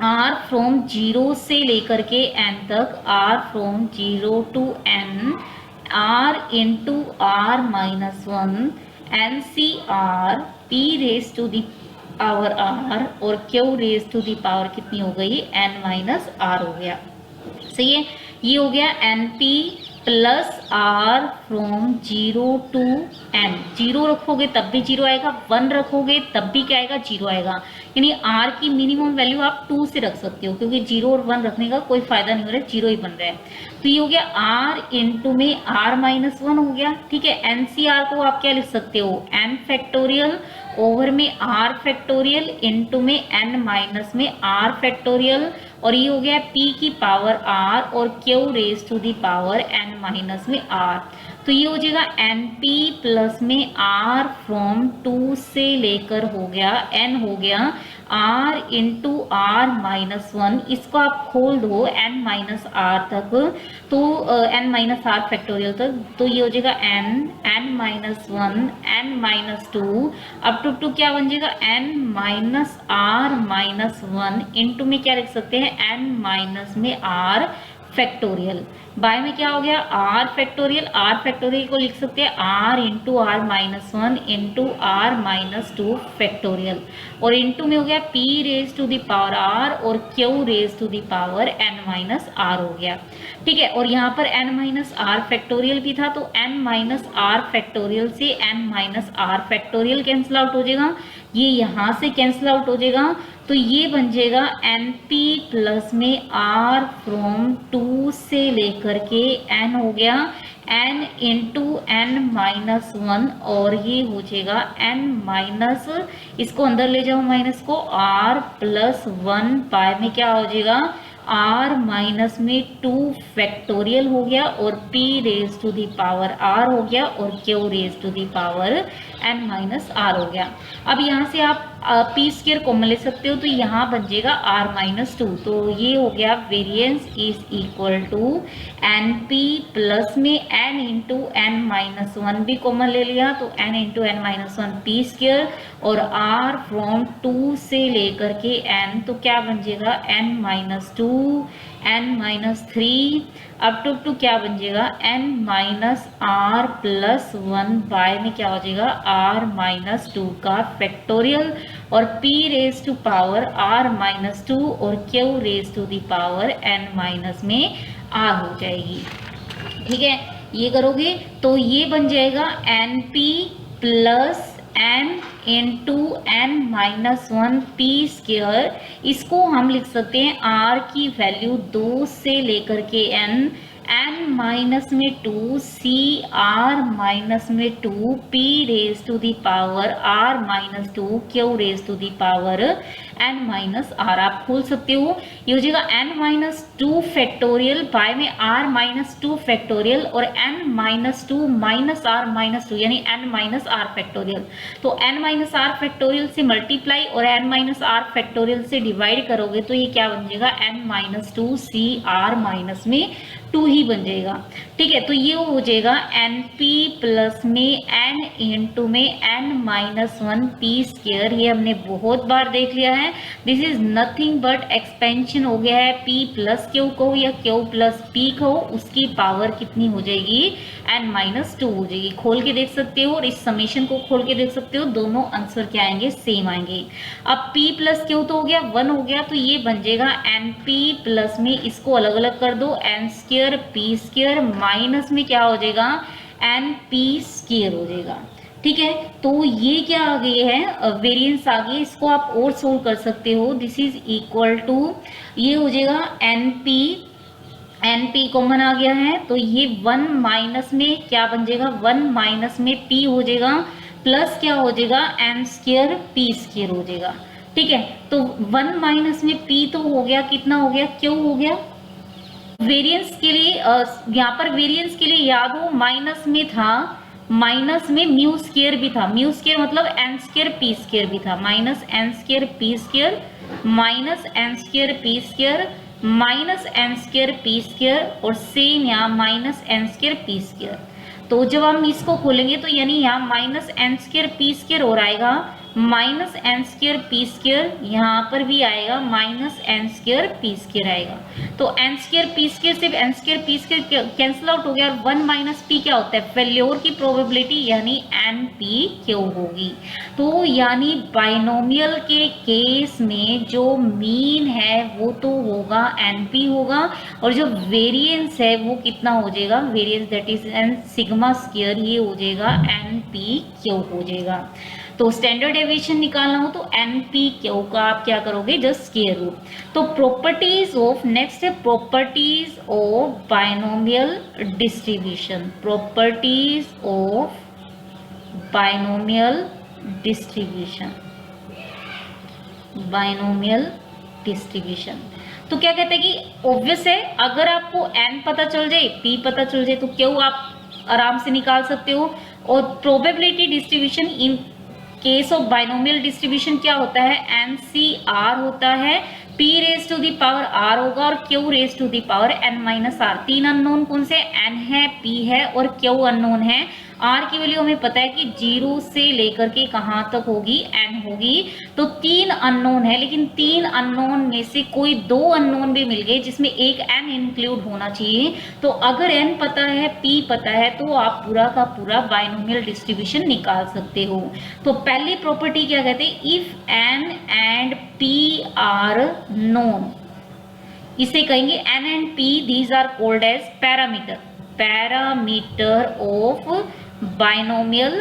आर फ्रॉम 0 से लेकर के एन तक, r from 0 to n, r into are minus 1 n C are p raise to the power are और q raise to the power कितनी हो गई एन माइनस आर हो गया। सही है, ये हो गया N P plus R from 0 to N. 0 रखोगे तब भी 0 आएगा, 1 रखोगे तब भी क्या आएगा 0 आएगा। यानी आर की मिनिमम वैल्यू आप 2 से रख सकते हो, क्योंकि 0 और 1 रखने का कोई फायदा नहीं हो रहा है, 0 ही बन रहा है। तो ये हो गया आर इंटू में आर माइनस 1 हो गया। ठीक है, एन सी आर को आप क्या लिख सकते हो एन फैक्टोरियल ओवर में आर फैक्टोरियल इंटू में एन माइनस में आर फैक्टोरियल, और ये हो गया p की पावर r और q raise to the power n minus में r। तो ये हो जाएगा np प्लस में r फ्रॉम 2 से लेकर हो गया n हो गया r इंटू r माइनस 1, इसको आप खोल दो n माइनस r तक, तो n माइनस r फैक्टोरियल तक, तो ये हो जाएगा n minus 1 n minus 2 up to क्या बन जाएगा n minus r minus 1 into में क्या लिख सकते हैं n माइनस में r फैक्टोरियल, बाय में क्या हो गया r फैक्टोरियल को लिख सकते हैं r into are minus 1 into are minus 2 factorial, और इंटू में हो गया p raise to the power r और q raise to the power n minus r हो गया। ठीक है, और यहाँ पर n माइनस r फैक्टोरियल भी था, तो n माइनस r फैक्टोरियल से n minus r factorial cancel out हो जाएगा, ये यहाँ से कैंसिल आउट हो जाएगा, तो ये बन जाएगा np प्लस में r फ्रॉम 2 से लेकर के n हो गया n इंटू n माइनस 1, और ये हो जाएगा n माइनस, इसको अंदर ले जाओ माइनस को, r प्लस 1 बाय में क्या हो जाएगा r माइनस में 2 फैक्टोरियल हो गया और p raise to the power r हो गया और q raise to the power n minus r हो गया। अब यहाँ से आप p स्क्वायर कॉमन ले सकते हो, तो यहाँ बन जाएगा r माइनस 2, तो ये हो गया variance is equal to np plus में n इंटू n माइनस 1 भी कॉमन ले लिया, तो n into n minus 1 p square और r फ्रॉम 2 से लेकर के n, तो क्या बन जाएगा n minus 2 n minus 3 up to क्या बन जाएगा n minus r plus 1 by में क्या हो जाएगा r माइनस 2 का फैक्टोरियल, और p raise to power r minus 2 और q raise to the power n minus में r हो जाएगी। ठीक है, ये करोगे तो ये बन जाएगा np plus n into n minus 1 p square. इसको हम लिख सकते हैं r की वैल्यू 2 से लेकर के n माइनस में 2 c r माइनस में 2 p raise to the power r minus 2 q raise to the power n minus r। आप खोल सकते हो, ये हो जाएगा n माइनस 2 फैक्टोरियल बाय में r माइनस 2 फैक्टोरियल और n minus 2 minus r minus 2 यानी n माइनस r फैक्टोरियल। तो n माइनस r फैक्टोरियल से मल्टीप्लाई और n माइनस r फैक्टोरियल से डिवाइड करोगे तो ये क्या बन जाएगा n minus 2 c r minus में 2 ही बन जाएगा। ठीक है, तो ये हो जाएगा np प्लस में n इंटू में n माइनस 1 p स्क्वायर। ये हमने बहुत बार देख लिया है, this is nothing but expansion हो गया है p प्लस q कहो या q प्लस p कहो, उसकी पावर कितनी हो जाएगी n माइनस 2 हो जाएगी। खोल के देख सकते हो और इस समीशन को खोल के देख सकते हो, दोनों आंसर क्या आएंगे, सेम आएंगे। अब p प्लस q तो हो गया 1 हो गया, तो ये बन जाएगा np प्लस में इसको अलग अलग कर दो n square p square minus में क्या हो जाएगा np स्क्वायर हो जाएगा। ठीक है, तो ये क्या आ गई है, वेरिएंस आ गई, इसको आप और सोल्व कर सकते हो। दिस इज इक्वल टू, ये हो जाएगा np कॉमन आ गया है तो ये 1 माइनस में क्या बन जाएगा, 1 माइनस में p हो जाएगा प्लस क्या हो जाएगा n स्क्वायर p स्क्वायर हो जाएगा। ठीक है, तो 1 माइनस में p तो हो गया, कितना हो गया, q हो गया। वेरिएंस के लिए यहाँ पर वेरिएंस के लिए याद हो माइनस में था, माइनस में म्यू स्क्वायर भी था, म्यू स्क्वायर मतलब n स्क्वायर p स्क्वायर भी था, minus n square p square minus n square p square minus n square p square और सेम यहाँ minus n square p square. तो जब हम इसको खोलेंगे तो यानी यहाँ minus n square p square और आएगा minus n square p square, यहाँ पर भी आएगा minus n square p square आएगा। तो n स्क्वायर p स्क्वायर से n square p square cancel out हो गया और 1 माइनस p क्या होता है, फेल्योर की प्रोबेबिलिटी यानी np क्यों होगी। तो यानी बाइनोमियल के केस में जो मीन है वो तो होगा np होगा और जो वेरिएंस है वो कितना हो जाएगा, variance that is n sigma square, ये हो जाएगा np क्यों हो जाएगा। तो स्टैंडर्ड डेविएशन निकालना हो तो np क्यू का आप क्या करोगे, जस्ट स्क्वायर रूट। तो प्रॉपर्टीज ऑफ, नेक्स्ट है properties of binomial distribution, properties of binomial distribution, binomial distribution. तो क्या कहते हैं कि ऑब्वियस है, अगर आपको n पता चल जाए p पता चल जाए तो क्यू आप आराम से निकाल सकते हो। और probability distribution in case of binomial distribution क्या होता है, NCR होता है, p raise to the power r होगा और q raise to the power n minus r। तीन अननोन कौन से, n है, p है और q अननोन है। r की वैल्यू हमें पता है कि 0 से लेकर के कहाँ तक होगी, n होगी। तो 3 अननोन है, लेकिन 3 अननोन में से कोई 2 अननोन भी मिल गए जिसमें एक n इंक्लूड होना चाहिए। तो अगर n पता है, p पता है, तो आप पूरा का पूरा बाइनोमियल डिस्ट्रीब्यूशन निकाल सकते हो। तो पहली प्रॉपर्टी क्या कहते हैं, if n and p are known, इसे कहेंगे n and p these are called as parameter, parameter of binomial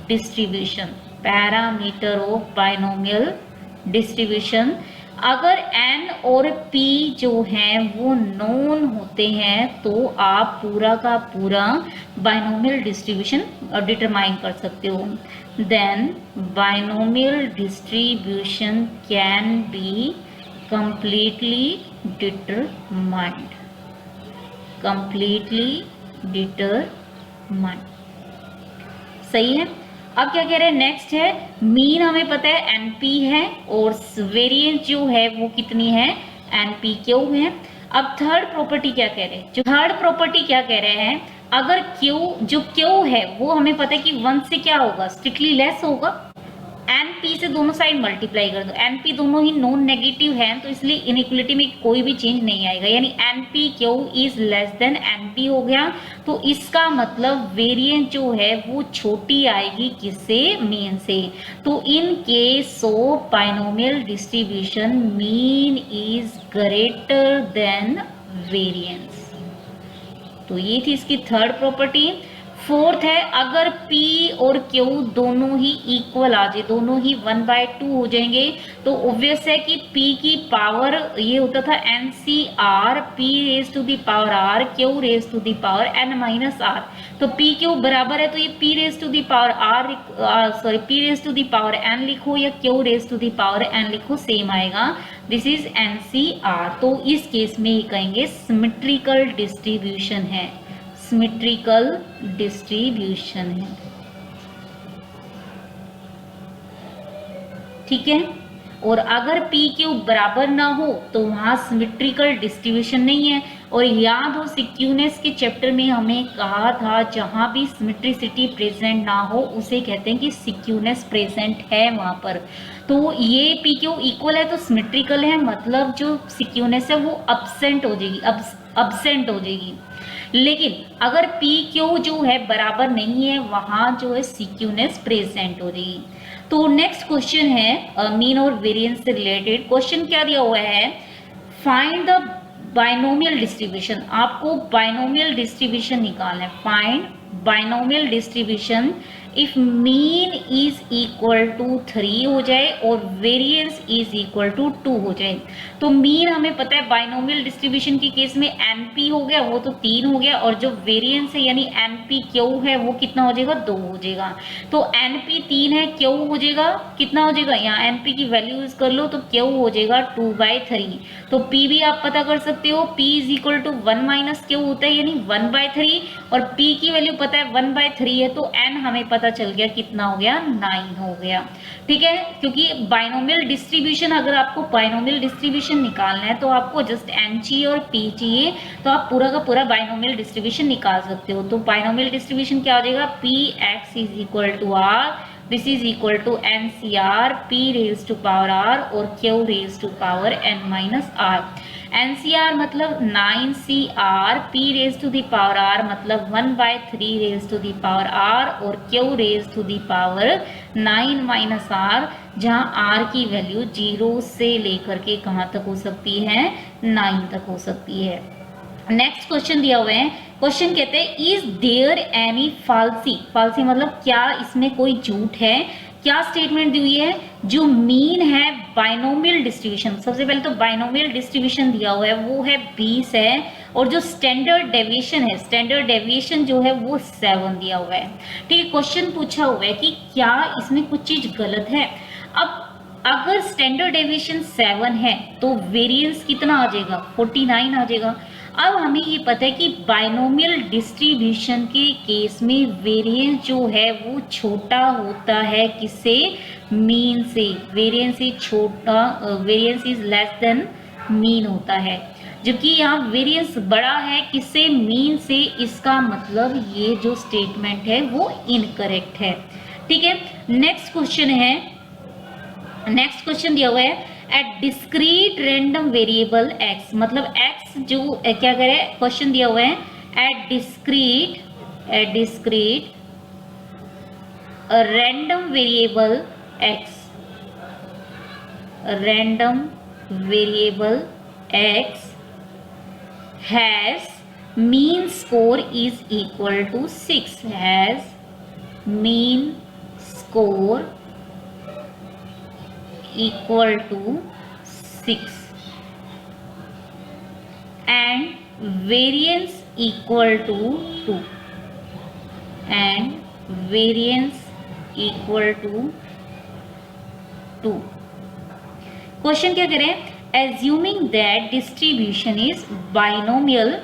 distribution, parameter of binomial distribution. अगर n और p जो हैं वो नोन होते हैं तो आप पूरा का पूरा बाइनोमियल डिस्ट्रीब्यूशन डिटरमाइन कर सकते हो। Then binomial distribution can be completely determined, completely determined। सही है। अब क्या कह रहे हैं, नेक्स्ट है मीन हमें पता है np है और वेरिएंस जो है वो कितनी है, np क्यू है। अब थर्ड प्रॉपर्टी क्या कह रहे हैं, जो थर्ड प्रॉपर्टी क्या कह रहे हैं, अगर q जो q है वो हमें पता है कि 1 से क्या होगा, स्ट्रिक्टली लेस होगा, एन पी से दोनों साइड मल्टीप्लाई कर दो, एन पी दोनों ही नॉन नेगेटिव हैं तो इसलिए इनइक्वलिटी में कोई भी चेंज नहीं आएगा, यानी N P Q is less than N P हो गया। तो इसका मतलब वेरिएंस जो है वो छोटी आएगी किससे, मीन से। तो इन case of binomial distribution mean is greater then variance. तो ये थी इसकी थर्ड प्रॉपर्टी। फोर्थ है, अगर P और Q दोनों ही इक्वल आ जाए, दोनों ही 1/2 हो जाएंगे, तो ऑब्वियस है कि P की पावर ये होता था NCR, P raise to the power R, Q raise to the power N minus R। तो P Q बराबर है तो ये P raise to the power P raise to the power N लिखो या Q raise to the power N लिखो, same आएगा। This is NCR। तो इस केस में ये कहेंगे सिमेट्रिकल डिस्ट्रीब्यूशन है, सिमेट्रिकल डिस्ट्रीब्यूशन है। ठीक है, और अगर पी क्यू बराबर ना हो तो वहां सिमेट्रिकल डिस्ट्रीब्यूशन नहीं है। और याद हो सिक्यूनेस के चैप्टर में हमें कहा था जहां भी सिमेट्रिसिटी प्रेजेंट ना हो उसे कहते हैं कि सिक्यूनेस प्रेजेंट है वहां पर। तो ये पी क्यू इक्वल है तो सिमेट्रिकल है, मतलब जो सिक्यूनेस है वो अब्सेंट हो जाएगी, अब्सेंट हो जाएगी। लेकिन अगर पी क्यू जो है बराबर नहीं है वहां जो है सिक्यूनेस प्रेजेंट हो जाएगी। तो नेक्स्ट क्वेश्चन है मीन और वेरिएंस से रिलेटेड। क्वेश्चन क्या दिया हुआ है, फाइंड द बाइनोमियल डिस्ट्रीब्यूशन। आपको बाइनोमियल डिस्ट्रीब्यूशन निकालना है, find binomial distribution if mean is equal to 3 हो जाए और वेरिएंस इज इक्वल टू 2 हो जाए। तो मीन हमें पता है बाइनोमियल डिस्ट्रीब्यूशन के केस में एनपी हो गया, वो तो 3 हो गया, और जो वेरिएंस है यानी एनपी क्यू है वो कितना हो जाएगा, 2 हो जाएगा। तो एनपी 3 है, क्यू हो जाएगा कितना हो जाएगा, यहाँ एनपी की वैल्यू यूज कर लो तो क्यू हो जाएगा 2/3। तो पी भी आप पता कर सकते हो, P is equal to 1 minus Q होता है यानी 1/3, और पी की वैल्यू पता है 1/3 है तो एन हमें पता चल गया कितना हो गया, 9 हो गया। ठीक है, क्योंकि बाइनोमियल डिस्ट्रीब्यूशन, अगर आपको बाइनोमियल डिस्ट्रीब्यूशन निकालना है तो आपको जस्ट एन चाहिए और पी चाहिए, तो आप पूरा का पूरा बाइनोमियल डिस्ट्रीब्यूशन निकाल सकते हो। तो बाइनोमियल डिस्ट्रीब्यूशन क्या हो जाएगा, P X is equal to R, this is equal to NCR, P raise to power R और Q raise to power N minus R। NCR मतलब 9CR, P raise to the power R मतलब 1/3 raise to the power R और Q raise to the power 9 minus R, जहाँ R की value 0 से लेकर के कहाँ तक हो सकती है, 9 तक हो सकती है। नेक्स्ट क्वेश्चन दिया हुआ है, क्वेश्चन कहते हैं इज देयर एनी फाल्सी, फाल्सी मतलब क्या इसमें कोई झूठ है। क्या स्टेटमेंट दी हुई है, जो मीन है बाइनोमियल डिस्ट्रीब्यूशन, सबसे पहले तो बाइनोमियल डिस्ट्रीब्यूशन दिया हुआ है वो है 20 है, और जो स्टैंडर्ड डेविएशन है, स्टैंडर्ड डेविएशन जो है वो 7 दिया हुआ है। ठीक है, क्वेश्चन पूछा हुआ है कि क्या इसमें कुछ चीज गलत है। अब अगर स्टैंडर्ड डेविएशन 7 है तो वेरिएंस कितना आ जाएगा, 49 आ जाएगा। अब हमें ये पता है कि बाइनोमियल डिस्ट्रीब्यूशन के केस में वेरिएंस जो है वो छोटा होता है किससे, मीन से। वेरिएंस इज छोटा, variance is less then mean होता है, जबकि यहाँ वेरिएंस बड़ा है किससे, मीन से। इसका मतलब ये जो स्टेटमेंट है वो इनकरेक्ट है। ठीक है, नेक्स्ट क्वेश्चन है, नेक्स्ट क्वेश्चन दिया हुआ है at discrete random variable x, मतलब x जो क्या करे, क्वेश्चन दिया हुआ है at discrete random variable x, random variable x has mean score is equal to 6, has mean score equal to 6 and variance equal to 2, and variance equal to 2। Question क्या करें, assuming that distribution is binomial,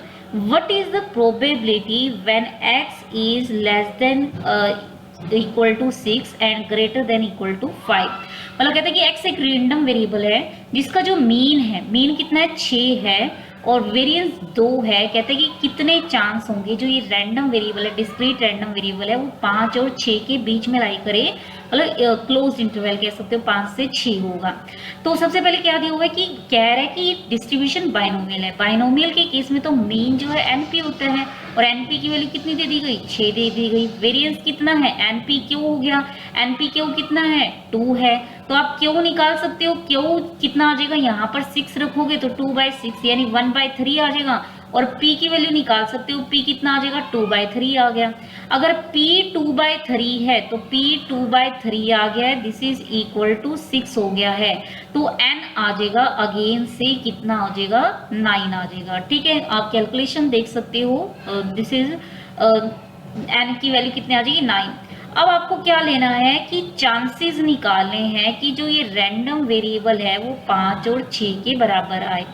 what is the probability when x is less than equal to 6 and greater than equal to 5। मतलब कहते हैं कि x एक random variable है जिसका जो मीन है, मीन कितना है, 6 है, और वेरिएंस 2 है। कहते हैं कि कितने चांस होंगे, जो ये रैंडम वेरिएबल है, डिस्क्रीट रैंडम वेरिएबल है, वो 5 और 6 के बीच में लाई करे मतलब क्लोज इंटरवल कह सकते हो, 5 से 6 होगा। तो सबसे पहले क्या दिया हुआ है कि कह रहा है कि डिस्ट्रीब्यूशन बाइनोमियल है। बाइनोमियल के केस में तो मीन जो है एनपी होता है, और एनपी की वैल्यू कितनी दे दी गई, 6 दे दी गई। वेरिएंस कितना है, एनपी क्यू हो गया, एनपी क्यू कितना है, 2 है। तो आप क्यू निकाल सकते हो, क्यू कितना आ जाएगा, यहाँ पर 6 रखोगे तो 2/6 यानी 1/3 आ जाएगा। और P की वैल्यू निकाल सकते हो, P कितना आ जाएगा, 2/3 आ गया। अगर P 2/3 है तो P 2/3 आ गया है, दिस इज इक्वल टू 6 हो गया है। तो N आ जाएगा अगेन से कितना आ जाएगा, 9 आ जाएगा। ठीक है, आप कैलकुलेशन देख सकते हो, दिस इज N की वैल्यू कितनी आ जाएगी, 9। अब आपको क्या लेना है कि चांसेस निकालने हैं कि जो ये रैंडम वेरिएबल है वो 5 और 6 के बराबर आए।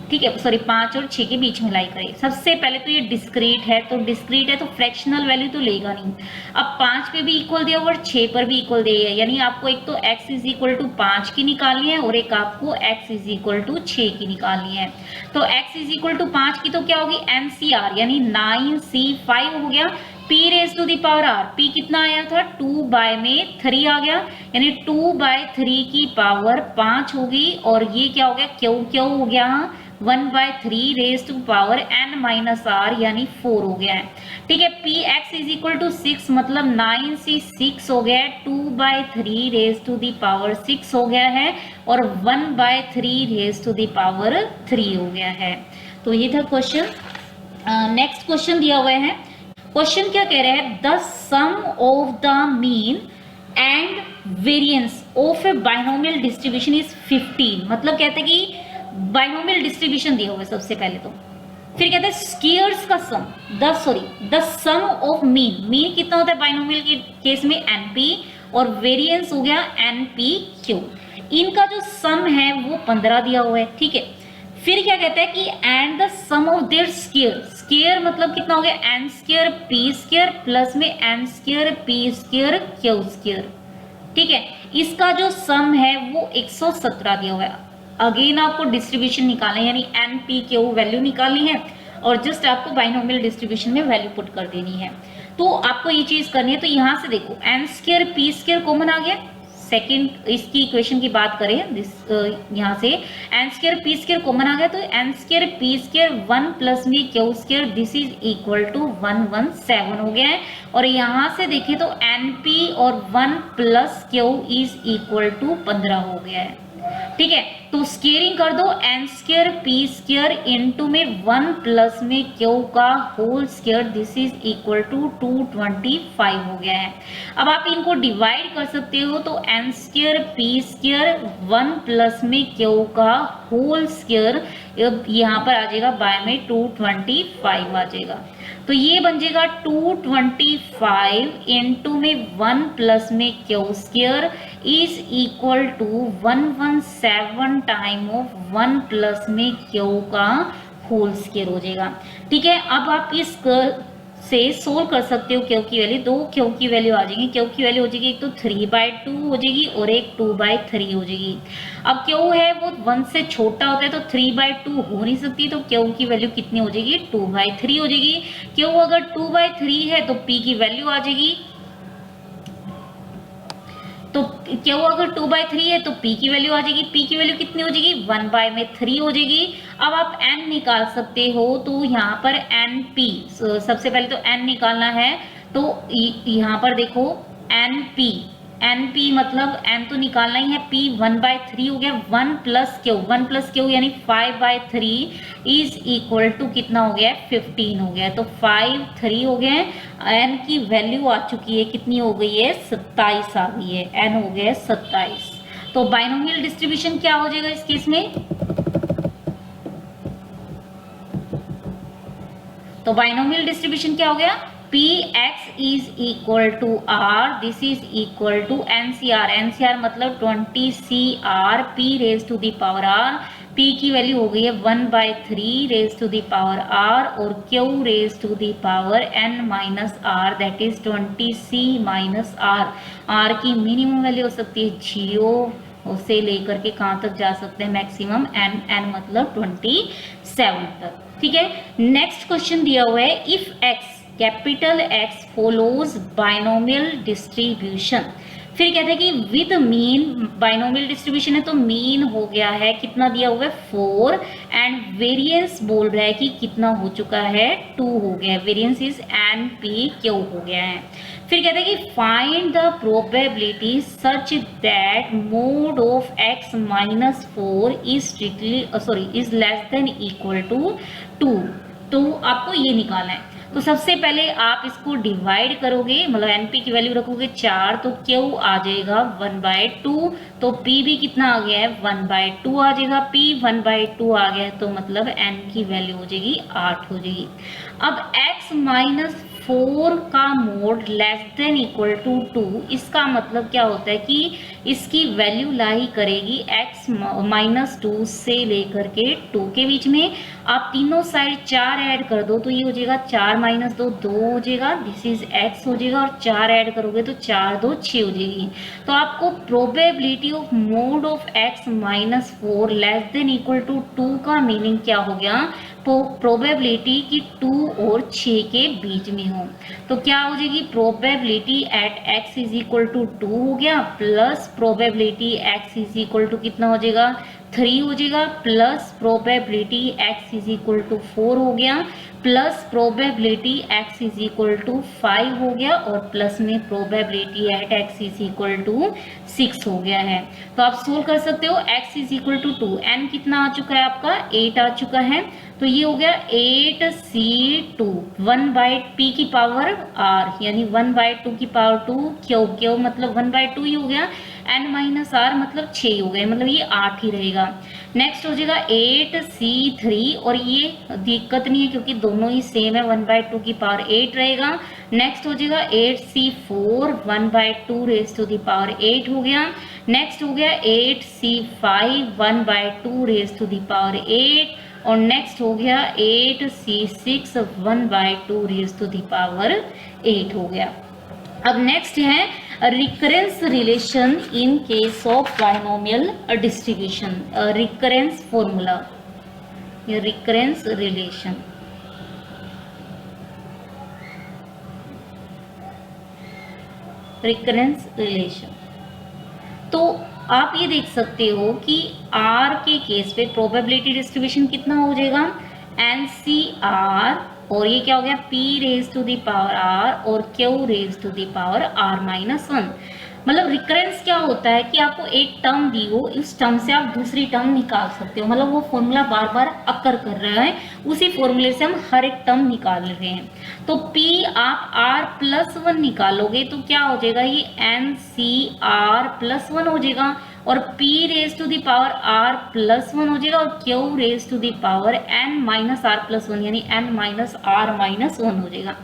ठीक है, सॉरी 5 और 6 के बीच में लाई करे। सबसे पहले तो ये डिस्क्रीट है, तो डिस्क्रीट है तो फ्रैक्शनल वैल्यू तो लेगा नहीं। अब 5 पे भी इक्वल दिया और 6 पर भी इक्वल दिया है, यानी आपको एक तो x इज इक्वल टू 5 की निकालनी है और एक आपको x इज इक्वल टू 6 की निकालनी है। तो x इज इक्वल टू 5 की तो क्या होगी, NCR यानी 9C5 हो गया। P raise to the power R, P कितना आया था, 2/3 आ गया, यानी 2/3 की पावर 5 होगी। और ये क्या हो गया, Q हो गया 1/3 raise to power n minus r यानी 4 हो गया है। ठीक है, Px इज इक्वल टू 6 मतलब 9C6 हो गया है, 2/3 रेज टू दी पावर 6 हो गया है, और 1/3 रेज टू दी पावर 3 हो गया है। तो ये था क्वेश्चन। नेक्स्ट क्वेश्चन दिया हुआ है। क्वेश्चन क्या कह रहा है, the sum of the mean and variance of a binomial distribution is 15। मतलब कहते हैं कि बाइनोमियल डिस्ट्रीब्यूशन दिया हुआ है सबसे पहले तो, फिर कहते हैं स्क्वायर्स का sum, the sum of mean, mean कितना होता है बाइनोमियल के केस में, एनपी, और वेरिएंस हो गया एनपी क्यू। इनका जो सम है वो 15 दिया हुआ है। ठीक है, फिर क्या कहता है कि and the sum of their square, square मतलब कितना हो गया, n square p square plus में n square p square q square. ठीक है, इसका जो सम है वो 117 दिया हुआ है। अगेन आपको डिस्ट्रीब्यूशन निकालना है, यानी एन पी क्यू वैल्यू निकालनी है, और जस्ट आपको बाइनोमियल डिस्ट्रीब्यूशन में वैल्यू पुट कर देनी है। तो आपको ये चीज करनी है। तो यहाँ से देखो n square p square common आ गया, सेकेंड इसकी इक्वेशन की बात करें, दिस यहाँ से n square p square common आ गया, तो n square p square 1 plus में q square this is equal to 117 हो गया है। और यहाँ से देखें तो एन पी और 1 plus q is equal to 15 हो गया है। ठीक है, तो स्क्वेयरिंग कर दो, n square p square into में 1 प्लस में क्यू का whole square this is equal to 225 हो गया है। अब आप इनको डिवाइड कर सकते हो, तो n square p square 1 plus में क्यू का होल स्क्वायर यहाँ पर आ जाएगा बाय में 225 आ जाएगा। तो ये बन जाएगा 225 इंटू में 1 प्लस में q square is equal to 117 time of 1 plus में क्यू का होल स्क्वायर हो जाएगा। ठीक है, अब आप इस से सोल्व कर सकते हो क्यू की वैल्यू, 2 क्यू की वैल्यू आ जाएगी। क्यू की वैल्यू हो जाएगी एक तो 3/2 हो जाएगी और एक 2/3 हो जाएगी। अब क्यू है वो 1 से छोटा होता है तो 3/2 हो नहीं सकती, तो क्यू की वैल्यू कितनी हो जाएगी, 2/3 हो जाएगी। क्यू अगर 2/3 है तो पी की वैल्यू आ जाएगी, तो क्यू अगर 2/3 है तो P की वैल्यू आ जाएगी, P की वैल्यू कितनी हो जाएगी, 1/3 हो जाएगी। अब आप N निकाल सकते हो, तो यहाँ पर NP सबसे पहले तो N निकालना है, तो यहाँ पर देखो NP मतलब N तो निकालना ही है, P 1/3 हो गया, 1 प्लस क्यू यानी 5/3 इज इक्वल टू कितना हो गया, 15 हो गया। तो 5/3 हो गया है, N की वैल्यू आ चुकी है, कितनी हो गई है, 27 आ गई है, N हो गया 27। तो बाइनोमियल डिस्ट्रीब्यूशन क्या हो जाएगा इस केस में, तो बाइनोमियल डिस्ट्रीब्यूशन क्या हो गया, Px is equal to R, this is equal to NCR, NCR मतलब 20CR P raised to the power R, P की वैल्यू हो गई है 1/3 raised to the power R, और Q raised to the power N minus R, that is 20C minus R। R की minimum value हो सकती है 0 से लेकर के कहाँ तक जा सकते हैं, मैक्सिमम N मतलब 27 तक। ठीक है, नेक्स्ट क्वेश्चन दिया हुआ है, if X capital X follows binomial distribution, फिर कहते हैं कि विद मीन, बाइनोमियल डिस्ट्रीब्यूशन है तो मीन हो गया है, कितना दिया हुआ है 4, एंड वेरिएंस बोल रहा है कि कितना हो चुका है 2 हो गया है, वेरिएंस इज NPQ हो गया है। फिर कहते हैं कि find the probability such that mod of x minus 4 is strictly is less than equal to 2। तो आपको ये निकालना है। तो सबसे पहले आप इसको डिवाइड करोगे, मतलब NP की वैल्यू रखोगे 4 तो Q आ जाएगा 1/2, तो P भी कितना आ गया है 1/2 आ जाएगा, P 1/2 आ गया है तो मतलब N की वैल्यू हो जाएगी 8 हो जाएगी। अब x माइनस 4 का mod less than equal to 2, इसका मतलब क्या होता है कि इसकी वैल्यू लाई करेगी x माइनस 2 से लेकर के 2 के बीच में। आप तीनों साइड 4 ऐड कर दो तो ये हो जाएगा 4 माइनस 2 2 हो जाएगा, दिस इज x हो जाएगा, और 4 ऐड करोगे तो 4 2 6 हो जाएगी। तो आपको probability of mod of x minus 4 less than equal to 2 का मीनिंग क्या हो गया, तो प्रोबेबिलिटी कि 2 और 6 के बीच में हो। तो क्या हो जाएगी, probability at x is equal to 2 हो गया, plus probability x is equal to कितना हो जाएगा 3 हो जाएगा, plus probability x is equal to 4 हो गया, plus probability x is equal to 5 हो गया, और प्लस में probability at x is equal to 6 हो गया है। तो आप सोल्व कर सकते हो, x is equal to 2, n कितना आ चुका है आपका 8 आ चुका है, तो ये हो गया 8c2 1/p की पावर r, यानी 1/2 की पावर 2, क्यों मतलब 1/2 ही हो गया, n माइनस r मतलब 6 हो गए, मतलब ये 8 ही रहेगा। नेक्स्ट हो जाएगा 8c3, और ये दिक्कत नहीं है क्योंकि दोनों ही सेम है, 1/2 की पावर 8 रहेगा। नेक्स्ट हो जाएगा 8c4 1/2 raise to the power 8 हो गया। नेक्स्ट हो गया 8c5 1/2 raise to the power 8, और नेक्स्ट हो गया 8c6 1/2 raise to the power 8 हो गया। अब नेक्स्ट है recurrence relation in case of binomial distribution, recurrence formula, recurrence relation. Recurrence relation तो आप ये देख सकते हो कि R के केस पे प्रोबेबिलिटी डिस्ट्रीब्यूशन कितना हो जाएगा NCR, और ये क्या हो गया P raise to the power R और Q raise to the power R minus 1। मतलब रिकरेंस क्या होता है कि आपको एक टर्म दी हो, इस टर्म से आप दूसरी टर्म निकाल सकते हो, मतलब वो फॉर्मूला बार बार अकर कर रहा है, उसी फॉर्मूले से हम हर एक टर्म निकाल रहे हैं। तो P आप R+1 निकालोगे तो क्या हो जाएगा, ये NCR+1 हो जाएगा, और P raise to the power R+1 हो जाएगा, और Q raise to the power N-R+1 यानी N-R-1 हो जाएगा।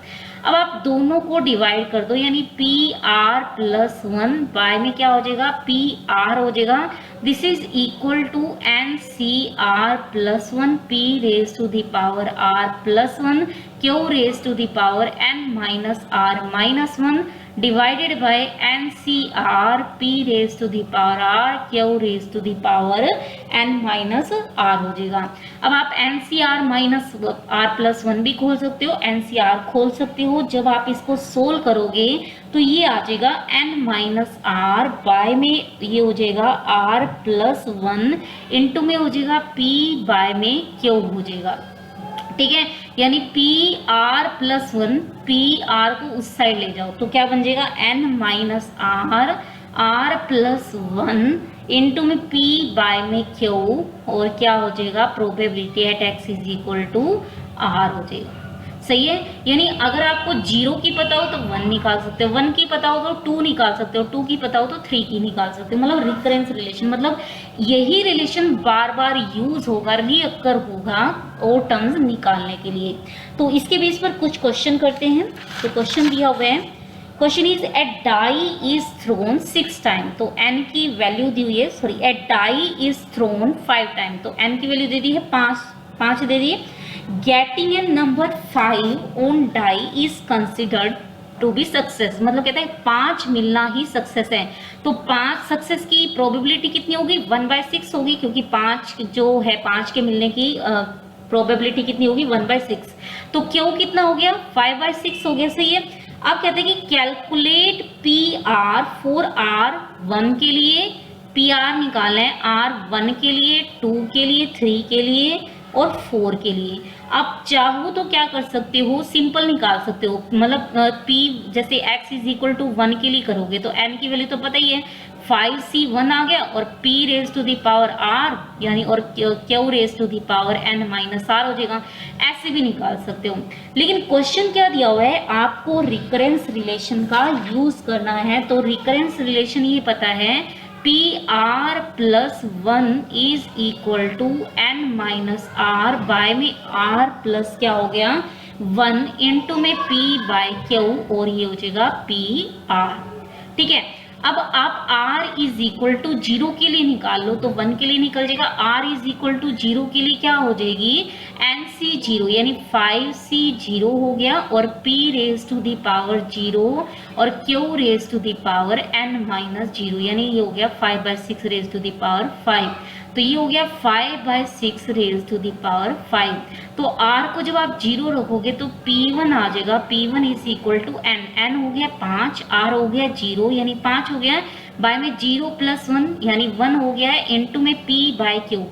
अब आप दोनों को डिवाइड कर दो, यानी PR+1 बाय में क्या हो जाएगा PR हो जाएगा, this is equal to NCR+1 P raise to the power R+1 Q raise to the power N-R-1 divided by NCR P raise to the power R Q raise to the power N-R हो जाएगा। अब आप NCR-R+1 भी खोल सकते हो, NCR खोल सकते हो। जब आप इसको सोल्व करोगे तो ये आ जाएगा N-R बाय में ये हो जाएगा R+1 इंटू में हो जाएगा P बाय में Q हो जाएगा, ठीक है। यानी PR+1 PR को उस साइड ले जाओ तो क्या बन जाएगा N-R R+1 इंटू में P बाय में Q, और क्या हो जाएगा probability at x is equal to R हो जाएगा। सही है, यानी अगर आपको 0 की पता हो तो 1 निकाल सकते हो, 1 की पता हो तो 2 निकाल सकते हो, 2 की पता हो तो 3 की निकाल सकते हो। मतलब रिकरेंस रिलेशन मतलब यही रिलेशन बार बार यूज होगा, रीअकर होगा और टर्म्स निकालने के लिए। तो इसके बेस पर कुछ क्वेश्चन करते हैं। तो क्वेश्चन दिया हुआ है, question is a die is thrown 6 time, तो n की वैल्यू दी हुई है, sorry a die is thrown 5 time, तो n की वैल्यू दे दी है 5 दे दी है। Getting a number 5 on die is considered to be success, मतलब कहते हैं 5 मिलना ही सक्सेस है। तो 5 सक्सेस की प्रोबेबिलिटी कितनी होगी 1/6 होगी, क्योंकि 5 जो है 5 के मिलने की प्रोबेबिलिटी कितनी होगी 1/6। तो क्यों कितना हो गया 5/6 हो गया, सही है। अब कहते हैं कि calculate P R for R 1 के लिए, पी आर निकालना है आर 1 के लिए, 2 के लिए, 3 के लिए और 4 के लिए। आप चाहो तो क्या कर सकते हो, सिंपल निकाल सकते हो, मतलब p जैसे x इज इक्वल टू 1 के लिए करोगे तो n की वैल्यू तो पता ही है 5c 1 आ गया और p raise to the power r यानी और q raise to the power n minus r हो जाएगा। ऐसे भी निकाल सकते हो, लेकिन क्वेश्चन क्या दिया हुआ है, आपको रिकरेंस रिलेशन का यूज करना है। तो रिकरेंस रिलेशन ये पता है P R plus 1 is equal to n minus R, by में r प्लस क्या हो गया 1 इंटू में p बाय q और ये हो जाएगा पी आर। ठीक है, अब आप r इज इक्वल टू 0 के लिए निकाल लो तो 1 के लिए निकल जाएगा, r इज इक्वल टू 0 के लिए क्या हो जाएगी nc 0 यानी 5c 0 हो गया और p raise to the power 0 और q raise to the power n minus 0 यानी ये हो गया 5/6 रेज टू द पावर 5। तो ये हो गया 5/6 रेज टू द पावर 5। तो r को जब आप 0 रखोगे तो p1 आ जाएगा, p1 is equal to n हो गया 5, r हो गया 0 यानी 5 हो गया, बाय में 0 प्लस 1 यानी 1 हो गया है, इनटू में p बाय q,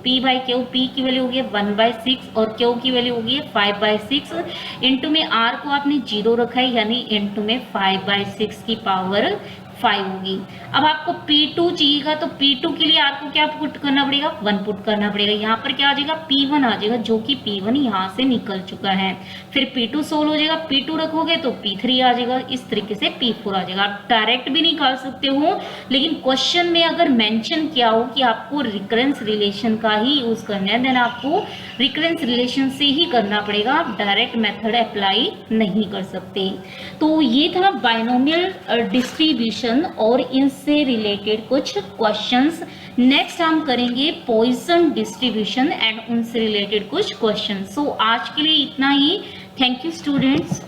p की वैल्यू हो गई 1/6 और q की वैल्यू हो गई 5/6, इनटू में r को आपने 0 रखा है यानी इनटू में 5/6 की पावर 5 होगी। अब आपको P2 चाहिएगा तो P2 के लिए आपको क्या पुट करना पड़ेगा 1 पुट करना पड़ेगा। यहाँ पर क्या आ जाएगा P1 आ जाएगा जो कि P1 यहाँ से निकल चुका है। फिर P2 सोल्व हो जाएगा, P2 रखोगे तो P3 आ जाएगा, इस तरीके से P4 आ जाएगा। आप डायरेक्ट भी निकाल सकते हो, लेकिन क्वेश्चन में अगर मेंशन किया हो कि आपको रिकरेंस रिलेशन का ही यूज करना है देन आपको रिकरेंस रिलेशन से ही करना पड़ेगा, आप डायरेक्ट मेथड अप्लाई नहीं कर सकते। तो ये था बाइनोमियल डिस्ट्रीब्यूशन और इनसे रिलेटेड कुछ क्वेश्चंस। नेक्स्ट हम करेंगे पॉइसन डिस्ट्रीब्यूशन एंड उनसे रिलेटेड कुछ क्वेश्चंस। सो आज के लिए इतना ही। Thank you students.